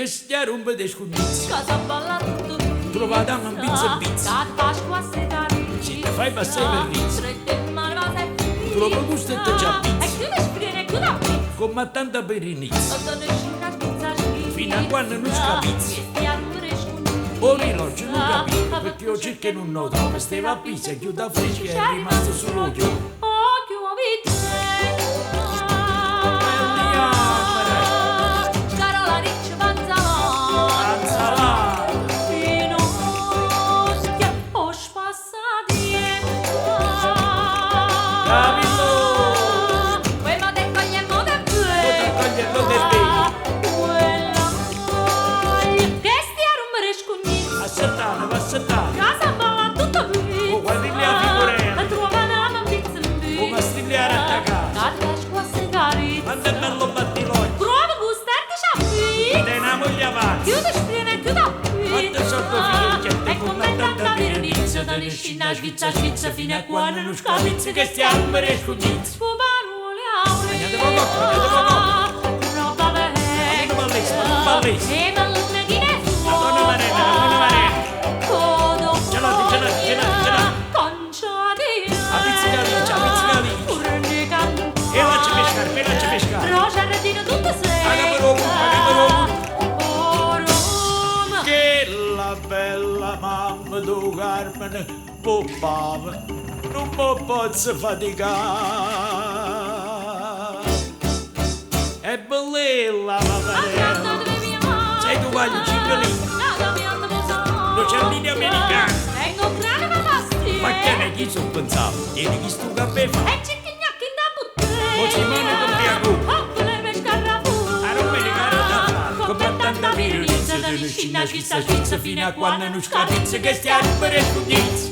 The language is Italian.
che stia rumba de scugnizzi. Cosa balla tutto Trovata un pizza pizza. Da Pasqua se da Se te fai passare per rizzo. Trovo gusto e te già pizza. E chiude sfrene, chiuda qui. Come a tanta per inizio. Sotto le scina pizza schifo. Fino a quando non scapizzi. Ora il oggi non capisco perché io cerco e non noto. Come stava a pizza, chiuda fresca e è rimasto solo occhio. Casa balla tutto qui. Guardi lì a figurare. La trova una pizza qui. Come strigliare a casa. Da Pasqua se da Quanto è bello battilone. Prova gustarti già qui. Te una moglie avanti. Chiude sfrene, chiuda qui. Quanto sono figli E come tanta virinizio da Niscina, Svizza, Svizza, fino a quando non scapizzi che stiamo per escugizzi. Fumarole aule. Andiamo a Roba bene. Non ballessi. E ballone di nessuno. Donna Marena. Codo. Gelati. Conciatina. A pizzicali. Urne canto. E la ci pescare. Rosa redino tutte sei. Pagami Oh, Roma. Che la bella mamma do Carmine poppava, non mi posso faticare. È bella Accanto mamma. dove mia mamma. Sei tu guagli cingolini, Nada mi hanno pensato. l'uccellini americani. Tengo grande capasti. Ma che ne chi so pensavo? Tieni chi sto caffè fa. E cicchignacchi da buttare. O Simone con Tiago. Occo le pescarrafu. A non me ne caro da fare. Come tanta virilizza da Niscina, Svizza, Svizza, fino a quando non scapizzi che stiamo per escugizzi.